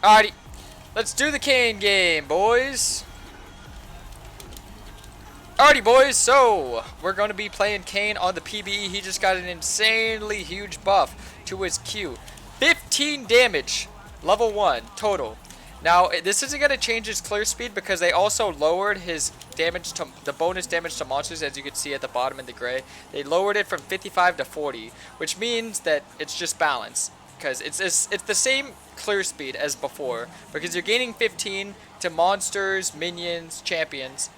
Alrighty. Let's do the Kane game, boys. Alrighty, boys. So, we're going to be playing Kane on the PBE. He just got an insanely huge buff to his Q. 15 damage. Level 1 total. Now, this isn't going to change his clear speed because they also lowered his damage to the bonus damage to monsters, as you can see at the bottom in the gray. They lowered it from 55 to 40, which means that it's just balance. Because it's the same clear speed as before, because you're gaining 15 to monsters, minions, champions,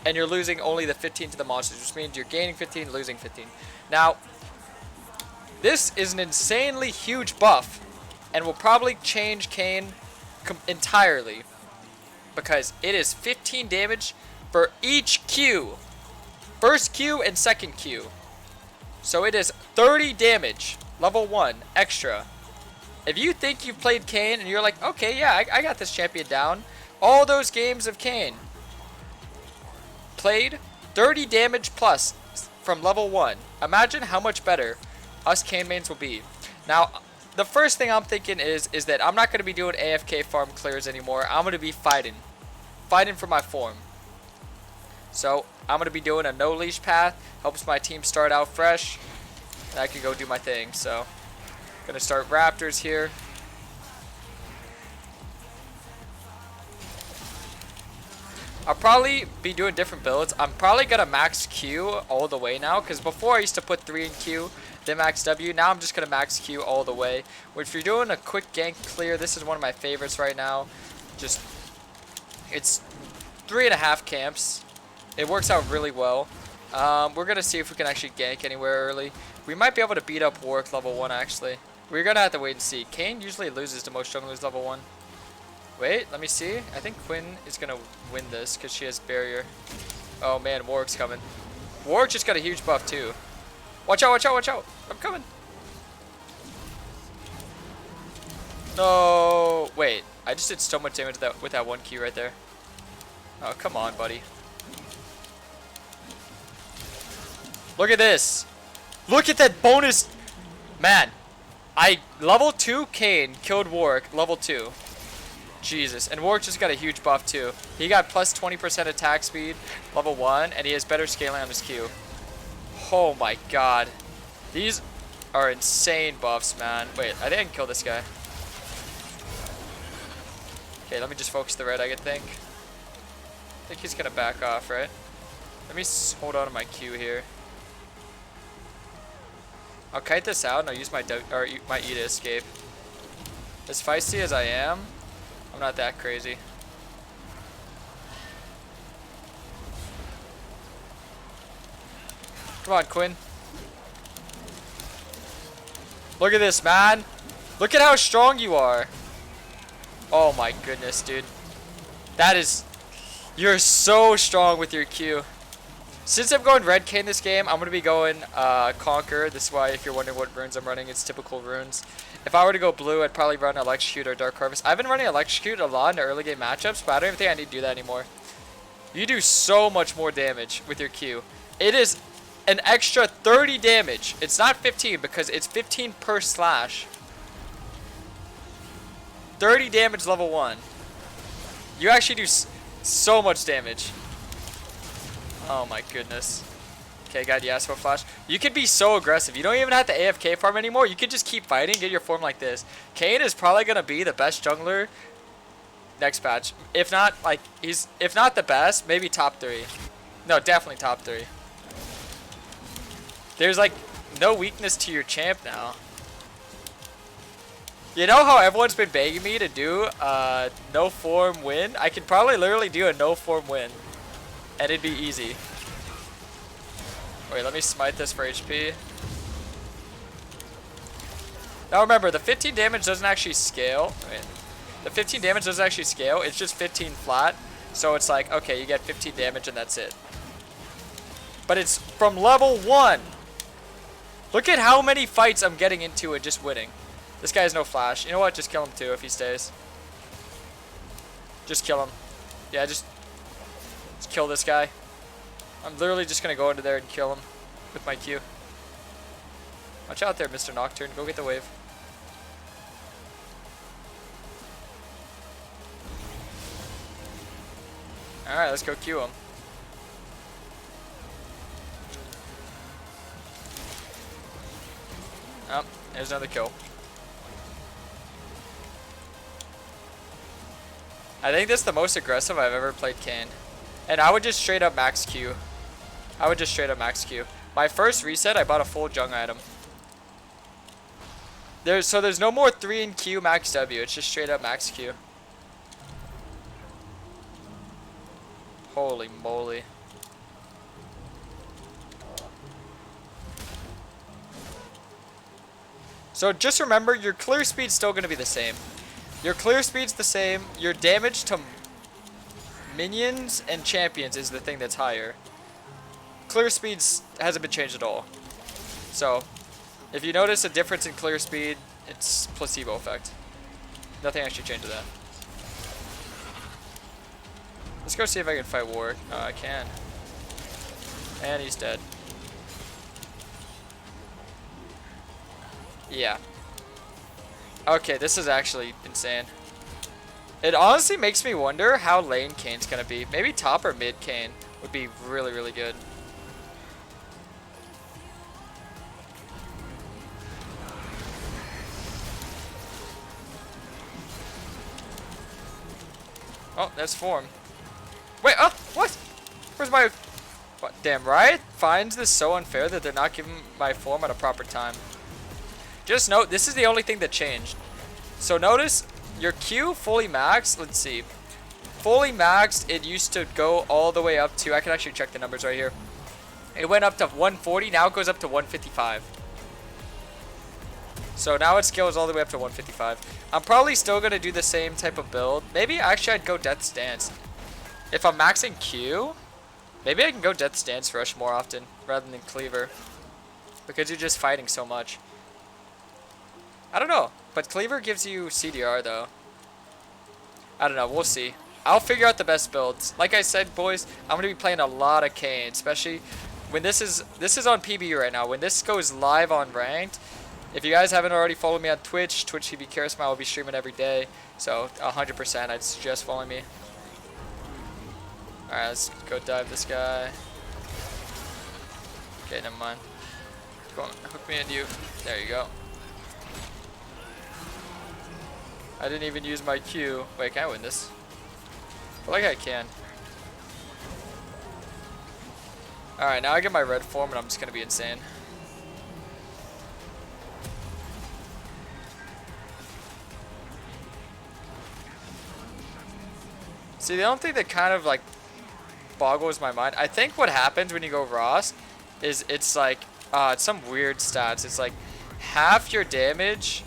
and you're losing only the 15 to the monsters, which means you're gaining 15, losing 15. Now, this is an insanely huge buff, and will probably change Kane entirely, because it is 15 damage for each Q. First Q and second Q. So it is 30 damage, level 1, extra. If you think you've played Kane and you're like, okay, yeah, I got this champion down. All those games of Kane played 30 damage plus from level 1. Imagine how much better us Kane mains will be. Now, the first thing I'm thinking is that I'm not going to be doing AFK farm clears anymore. I'm going to be fighting for my form. So, I'm going to be doing a no leash path. Helps my team start out fresh. And I can go do my thing, so... Gonna start Raptors here. I'll probably be doing different builds. I'm probably gonna max Q all the way now, because before I used to put 3 in Q, then max W. Now I'm just gonna max Q all the way. If you're doing a quick gank clear, this is one of my favorites right now. Just, it's 3.5 camps. It works out really well. We're gonna see if we can actually gank anywhere early. We might be able to beat up Warwick level 1 actually. We're gonna have to wait and see. Kane usually loses to most junglers level 1. Wait, let me see. I think Quinn is gonna win this because she has barrier. Oh man, Warwick's coming. Warwick just got a huge buff too. Watch out, watch out, watch out. I'm coming. No, wait. I just did so much damage with that 1 Q right there. Oh, come on, buddy. Look at this. Look at that bonus. Man. Level 2 Kane killed Warwick, level 2. Jesus, and Warwick just got a huge buff too. He got plus 20% attack speed, level 1, and he has better scaling on his Q. Oh my god. These are insane buffs, man. Wait, I think I can kill this guy. Okay, let me just focus the red, I think. I think he's gonna back off, right? Let me hold on to my Q here. I'll kite this out and I'll use my E to escape. As feisty as I am, I'm not that crazy. Come on, Quinn. Look at this, man. Look at how strong you are. Oh my goodness, dude. That is... You're so strong with your Q. Since I'm going red Kane this game, I'm going to be going Conquer. This is why, if you're wondering what runes I'm running, it's typical runes. If I were to go blue, I'd probably run Electrocute or Dark Harvest. I've been running Electrocute a lot in the early game matchups, but I don't even think I need to do that anymore. You do so much more damage with your Q. It is an extra 30 damage. It's not 15 because it's 15 per slash. 30 damage level 1. You actually do so much damage. Oh my goodness. Okay, got Yasuo flash. You could be so aggressive. You don't even have to AFK farm anymore. You could just keep fighting, get your form like this. Kane is probably gonna be the best jungler next patch. If not, like if not the best, maybe top 3. No, definitely top 3. There's like no weakness to your champ now. You know how everyone's been begging me to do a no form win? I could probably literally do a no form win. And it'd be easy. Wait, let me smite this for HP. Now remember, the 15 damage doesn't actually scale. Wait, the 15 damage doesn't actually scale. It's just 15 flat. So it's like, okay, you get 15 damage and that's it. But it's from level 1. Look at how many fights I'm getting into and just winning. This guy has no flash. You know what? Just kill him too if he stays. Just kill him. Yeah, just kill this guy. I'm literally just gonna go into there and kill him with my Q. Watch out there, Mr. Nocturne. Go get the wave. Alright, let's go Q him. Oh, there's another kill. I think this is the most aggressive I've ever played Kayn. And I would just straight up max Q. I would just straight up max Q. My first reset, I bought a full jung item. So there's no more 3 in Q max W. It's just straight up max Q. Holy moly. So just remember, your clear speed's still going to be the same. Your clear speed's the same. Your damage to minions and champions is the thing that's higher. Clear speeds hasn't been changed at all. So, if you notice a difference in clear speed, it's placebo effect. Nothing actually changed that. Let's go see if I can fight Warwick. Oh, I can. And he's dead. Yeah. Okay, this is actually insane. It honestly makes me wonder how lane Kane's gonna be. Maybe top or mid Kane would be really, really good. Oh, that's form. Wait, oh, what? Where's my... What? Damn, Riot finds this so unfair that they're not giving my form at a proper time. Just note, this is the only thing that changed. So notice, your Q fully maxed, let's see. Fully maxed, it used to go all the way up to, I can actually check the numbers right here. It went up to 140, now it goes up to 155. So now it scales all the way up to 155. I'm probably still going to do the same type of build. Maybe actually I'd go Death's Dance. If I'm maxing Q, maybe I can go Death's Dance Rush more often rather than Cleaver. Because you're just fighting so much. I don't know, but Cleaver gives you CDR though. I don't know, we'll see. I'll figure out the best builds. Like I said, boys, I'm going to be playing a lot of Kayn, especially when this is on PBU right now. When this goes live on Ranked, if you guys haven't already followed me on Twitch, Twitch TV Karasmai will be streaming every day. So 100%, I'd suggest following me. Alright, let's go dive this guy. Okay, never mind. Go on, hook me into you. There you go. I didn't even use my Q. Wait, can I win this? I feel like I can. Alright, now I get my red form and I'm just going to be insane. See, the only thing that kind of like boggles my mind, I think what happens when you go Ross is it's like, it's some weird stats. It's like half your damage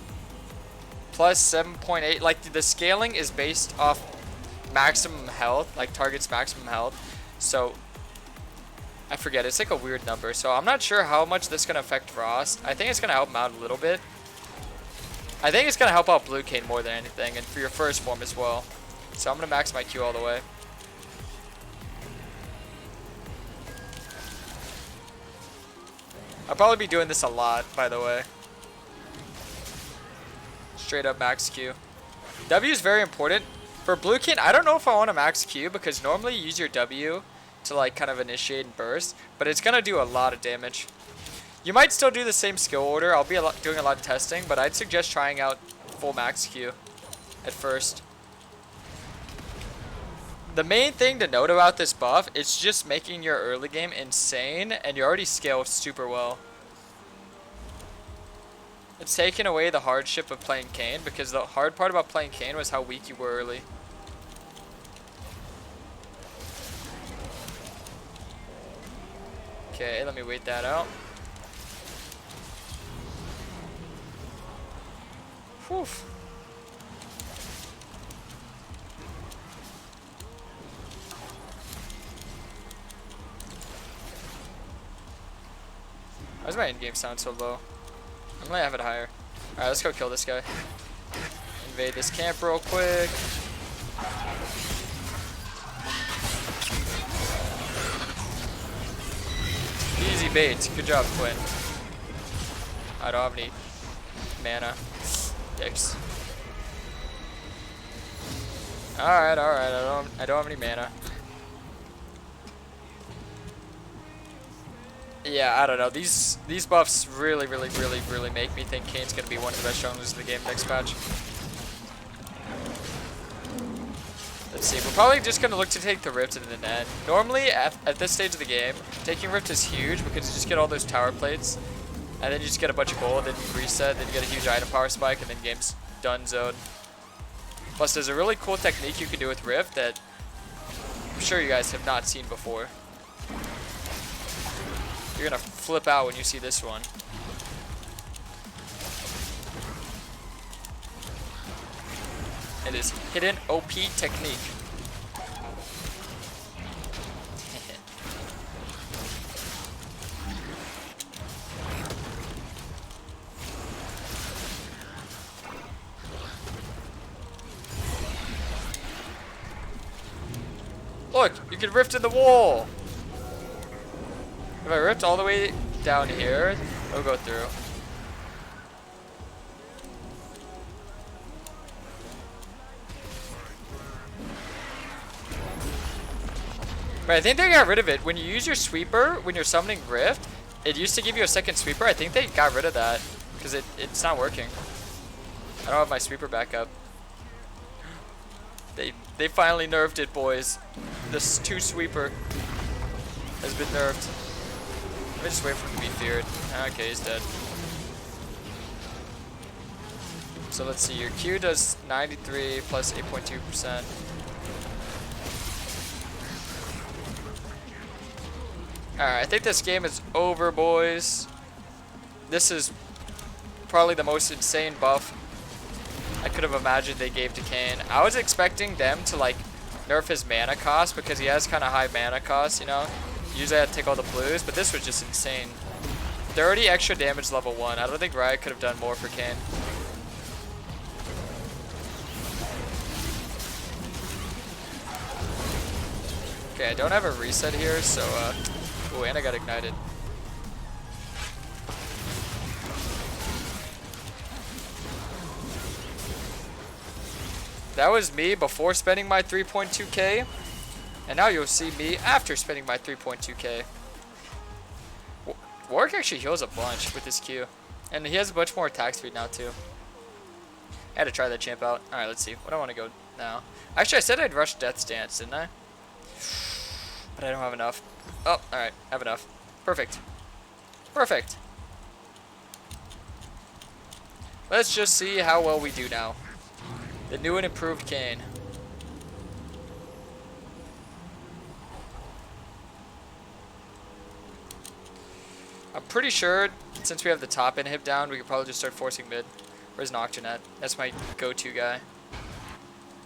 plus 7.8. Like the scaling is based off maximum health, like targets maximum health. So I forget, it's like a weird number. So I'm not sure how much this is going to affect Ross. I think it's going to help him out a little bit. I think it's going to help out Blue Kayn more than anything, and for your first form as well. So I'm going to max my Q all the way. I'll probably be doing this a lot, by the way. Straight up max Q. W is very important. For Blue Kayn, I don't know if I want to max Q because normally you use your W to like kind of initiate and burst, but it's going to do a lot of damage. You might still do the same skill order. I'll be doing a lot of testing, but I'd suggest trying out full max Q at first. The main thing to note about this buff is just making your early game insane, and you already scale super well. It's taken away the hardship of playing Kayn, because the hard part about playing Kayn was how weak you were early. Okay, let me wait that out. Whew. Why does my endgame sound so low? I'm gonna have it higher. Alright, let's go kill this guy. Invade this camp real quick. Easy bait. Good job, Quinn. I don't have any mana. Dicks. Alright, I don't have any mana. Yeah, I don't know. These buffs really make me think Kane's gonna be one of the best junglers in the game next patch. Let's see. We're probably just gonna look to take the Rift in the end. Normally, at this stage of the game, taking Rift is huge because you just get all those tower plates, and then you just get a bunch of gold, then you reset, then you get a huge item power spike, and then game's done zone. Plus, there's a really cool technique you can do with Rift that I'm sure you guys have not seen before. You're gonna flip out when you see this one. It is hidden OP technique. Look, you can rift in the wall. If I rift all the way down here, it'll go through. But I think they got rid of it. When you use your sweeper, when you're summoning Rift, it used to give you a second sweeper. I think they got rid of that because it's not working. I don't have my sweeper back up. They finally nerfed it, boys. This 2 sweeper has been nerfed. Let me just wait for him to be feared. Okay, he's dead. So let's see. Your Q does 93 plus 8.2%. Alright, I think this game is over, boys. This is probably the most insane buff I could have imagined they gave to Kayn. I was expecting them to like nerf his mana cost because he has kind of high mana cost, you know. Usually I have to take all the blues, but this was just insane. 30 extra damage level 1. I don't think Riot could have done more for Kayn. Okay, I don't have a reset here, so ooh, and I got ignited. That was me before spending my 3.2k, and now you'll see me after spending my 3.2k. Warwick actually heals a bunch with his Q, and he has a bunch more attack speed now too. I had to try that champ out. Alright, let's see. What do I want to go now? Actually, I said I'd rush Death's Dance, didn't I? But I don't have enough. Oh, alright. I have enough. Perfect. Perfect. Let's just see how well we do now. The new and improved Kayn. I'm pretty sure, since we have the top inhib down, we could probably just start forcing mid. Where's Nocturne at? That's my go-to guy.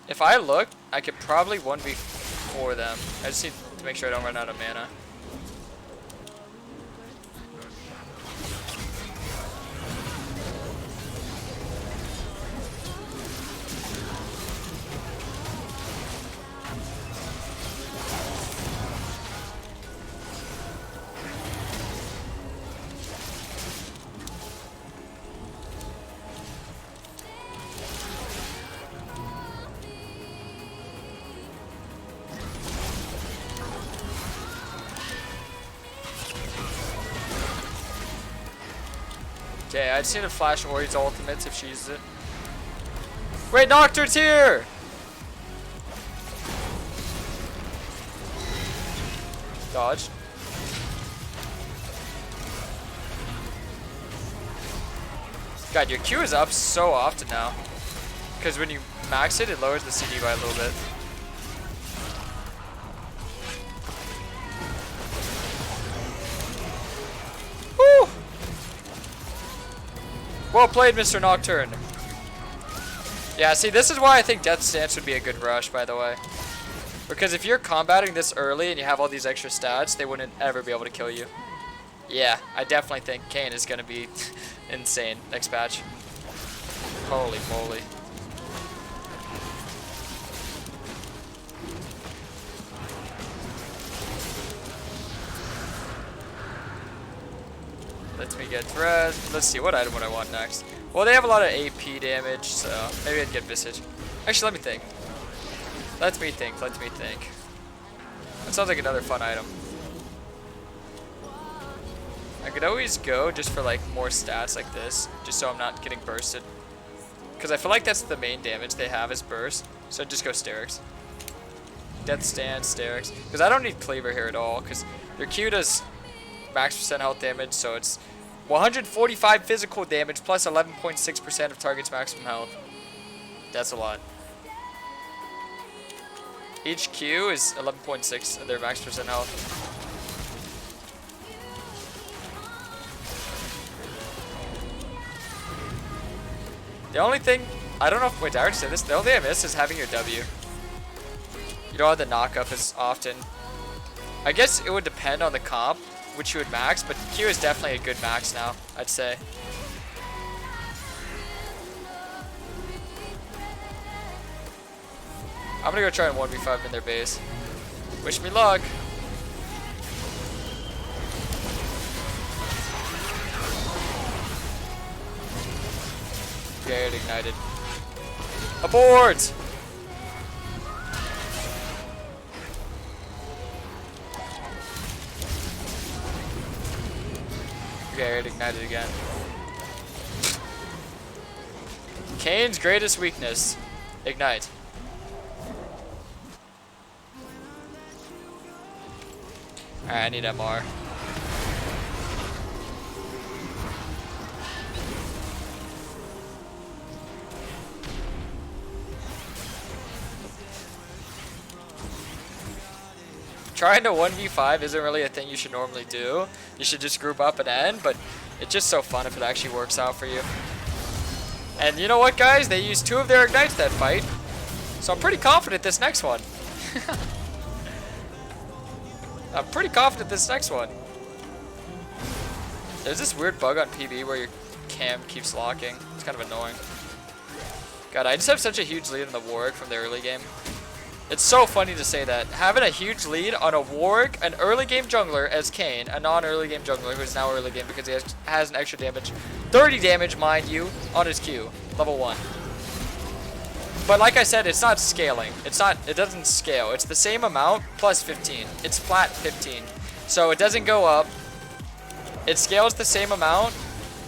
If I look, I could probably 1v4 them. I just need to make sure I don't run out of mana. Okay, I just need to flash Ori's ultimates if she uses it. Wait, Nocturne's here! Dodged. God, your Q is up so often now. Because when you max it, it lowers the CD by a little bit. Woo! Well played, Mr. Nocturne. Yeah, see, this is why I think Death's Dance would be a good rush, by the way. Because if you're combating this early and you have all these extra stats, they wouldn't ever be able to kill you. Yeah, I definitely think Kayn is going to be insane next patch. Holy moly. Lets me get threat. Let's see, what item would I want next? Well, they have a lot of AP damage, so maybe I'd get Visage. Actually, let me think. Let me think. That sounds like another fun item. I could always go just for like more stats like this, just so I'm not getting bursted. Because I feel like that's the main damage they have is burst. So just go Sterix. Death Stand, Sterix. Because I don't need Cleaver here at all, because their Q does max percent health damage, so it's 145 physical damage plus 11.6% of target's maximum health. That's a lot. Each Q is 11.6 of their max percent health. The only thing, I don't know if, wait, did I already say this? The only thing I miss is having your W. You don't have the knock-up as often. I guess it would depend on the comp, which you would max, but Q is definitely a good max now, I'd say. I'm gonna go try and 1v5 in their base. Wish me luck. Get ignited. Abort! Okay, ignited again. Kane's greatest weakness. Ignite. Alright, I need MR. Trying to 1v5 isn't really a thing you should normally do. You should just group up and end, but it's just so fun if it actually works out for you. And you know what, guys? They used 2 of their ignites that fight, so I'm pretty confident this next one. I'm pretty confident this next one. There's this weird bug on PB where your cam keeps locking. It's kind of annoying. God, I just have such a huge lead in the Warwick from the early game. It's so funny to say that. Having a huge lead on a Warwick, an early game jungler as Kayn, a non-early game jungler who is now early game because he has an extra damage. 30 damage, mind you, on his Q. Level 1. But like I said, it's not scaling. It doesn't scale. It's the same amount plus 15. It's flat 15. So it doesn't go up. It scales the same amount.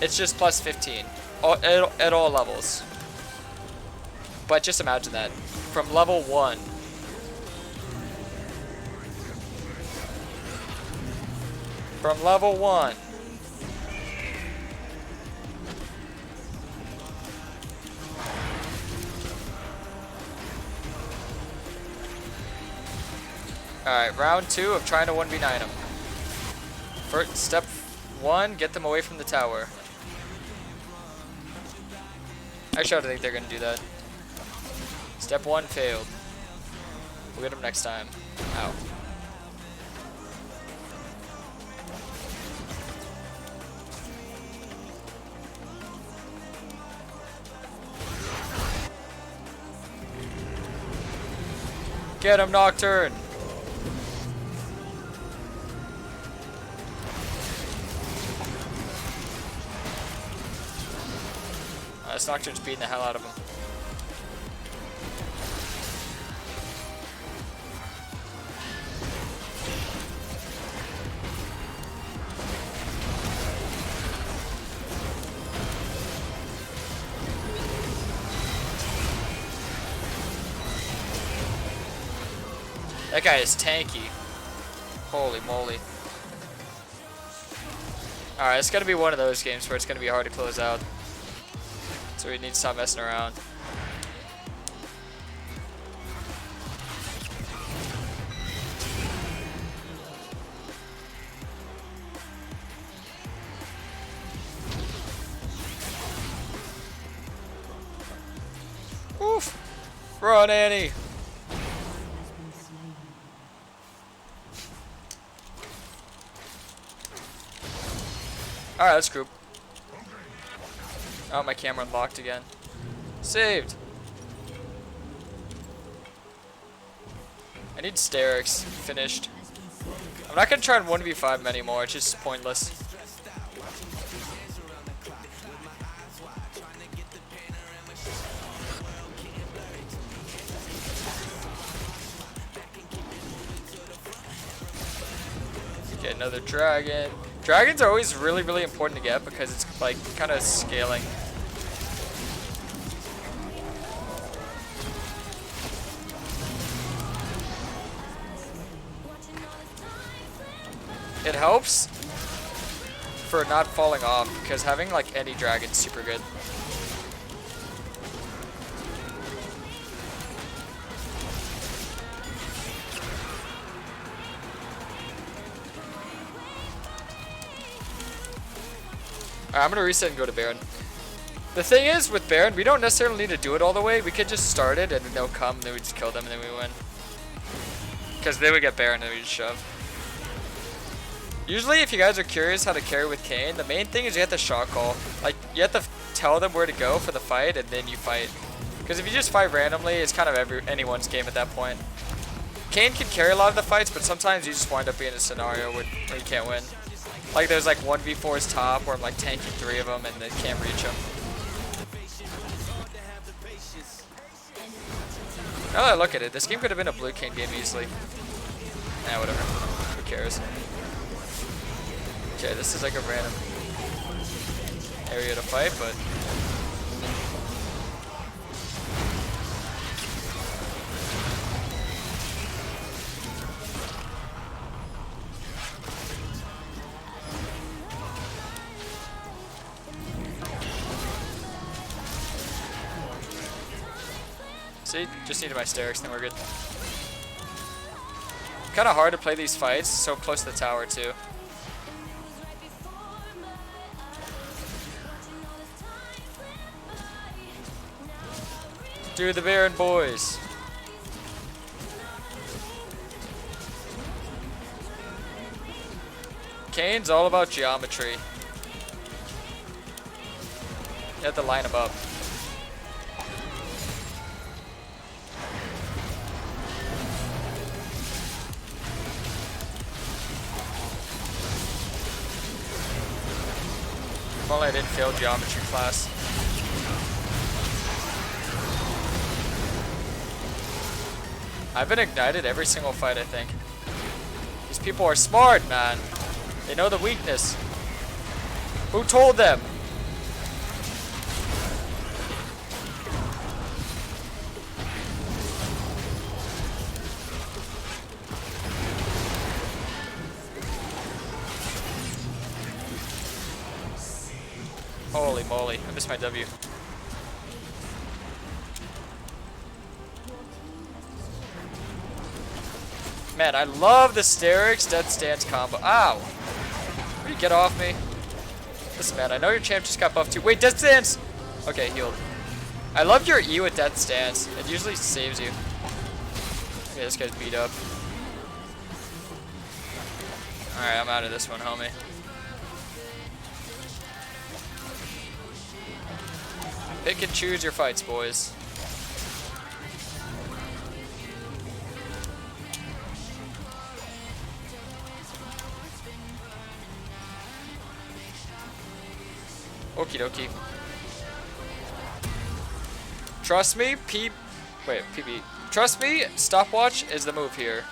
It's just plus 15 at all levels. But just imagine that. From level 1. From level 1. Alright, round 2 of trying to 1v9 them. First, step 1, get them away from the tower. Actually, I don't think they're going to do that. Step 1 failed. We'll get them next time. Ow. Get him, Nocturne! This Nocturne's beating the hell out of him. That guy is tanky. Holy moly. Alright, it's gonna be one of those games where it's gonna be hard to close out. So we need to stop messing around. Oof! Run, Annie! Alright, let's group. Oh, my camera unlocked again. Saved! I need Sterix finished. I'm not gonna try and 1v5 him anymore, it's just pointless. Get another dragon. Dragons are always really, really important to get because it's like kind of scaling. It helps for not falling off because having like any dragon's super good. Alright, I'm gonna reset and go to Baron. The thing is, with Baron, we don't necessarily need to do it all the way. We could just start it and they'll come, and then we just kill them, and then we win. Because they would get Baron, and then we just shove. Usually, if you guys are curious how to carry with Kayn, the main thing is you have to shot call. Like, you have to tell them where to go for the fight, and then you fight. Because if you just fight randomly, it's kind of anyone's game at that point. Kayn can carry a lot of the fights, but sometimes you just wind up being in a scenario where you can't win. Like, there's like 1v4's top where I'm like tanking 3 of them, and they can't reach them. Now that I look at it, this game could have been a blue Kayn game easily. Nah, whatever. Who cares? Okay, this is like a random area to fight, but... See, just needed my Sterix, then we're good. Kind of hard to play these fights, so close to the tower too. Do the Baron, boys. Kayn's all about geometry. You have to line them up. If only I didn't fail geometry class. I've been ignited every single fight, I think. These people are smart, man. They know the weakness. Who told them? Holy moly, I missed my W. Man, I love the Sterix Death Stance combo. Ow! Will you get off me? Listen, man, I know your champ just got buffed too. Wait, Death Stance! Okay, healed. I love your E with Death Stance. It usually saves you. Okay, this guy's beat up. Alright, I'm out of this one, homie. Pick and choose your fights, boys. Okie dokie. Trust me, PB. Trust me, stopwatch is the move here.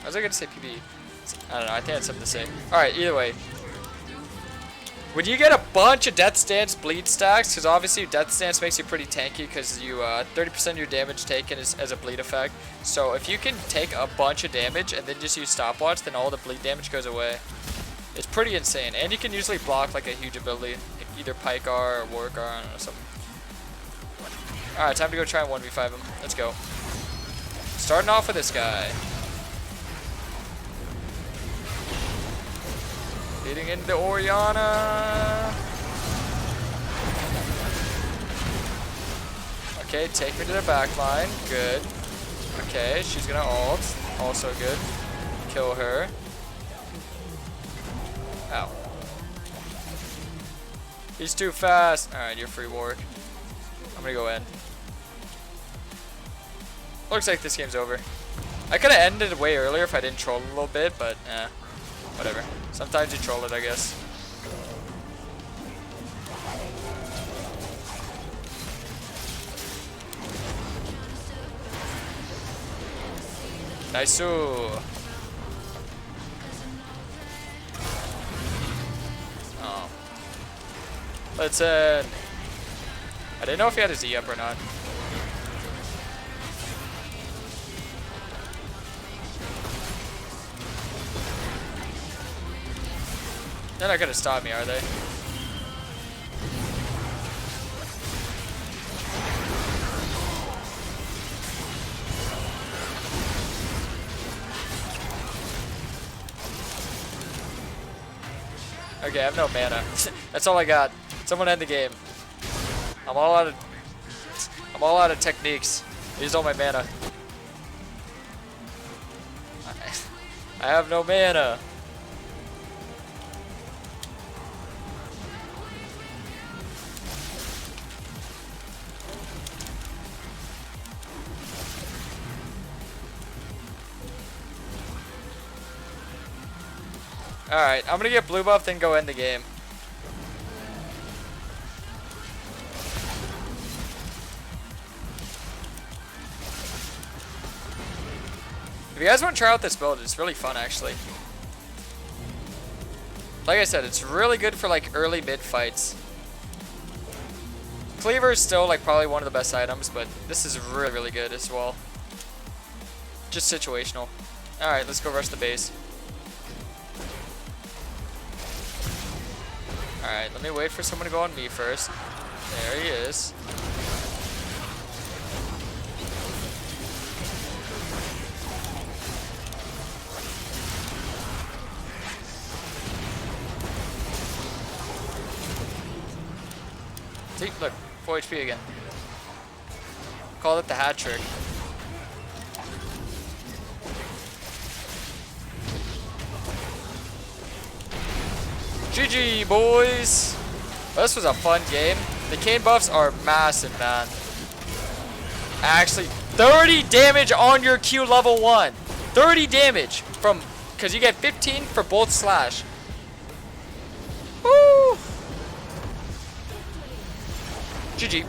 I was gonna say PB. I don't know, I think it's something to say. Alright, either way. When you get a bunch of Death Stance bleed stacks, because obviously Death Stance makes you pretty tanky because you 30% of your damage taken is as a bleed effect. So if you can take a bunch of damage and then just use stopwatch, then all the bleed damage goes away. It's pretty insane, and you can usually block like a huge ability, either Pycar or Warwick or I don't know, something. Alright, time to go try and 1v5 him. Let's go. Starting off with this guy. Leading into Oriana. Okay, take me to the back line. Good. Okay, she's gonna ult. Also good. Kill her. Ow. He's too fast. Alright, you're free, Warwick. I'm gonna go in. Looks like this game's over. I could have ended it way earlier if I didn't troll a little bit, but whatever. Sometimes you troll it, I guess. Nice-oo. Listen. I didn't know if he had his E up or not. They're not gonna stop me, are they? Okay, I have no mana. That's all I got. Someone end the game. I'm all out of techniques. I used all my mana. I have no mana. Alright, I'm gonna get blue buff, then go end the game. If you guys want to try out this build, it's really fun actually. Like I said, it's really good for like early mid fights. Cleaver is still like probably one of the best items, but this is really, really good as well. Just situational. Alright, let's go rush the base. Alright, let me wait for someone to go on me first. There he is. See, look, 4 HP again. Call it the hat trick. GG, boys! Well, this was a fun game. The Kayn buffs are massive, man. Actually, 30 damage on your Q level 1. 30 damage from, because you get 15 for both slash. Woo! GG.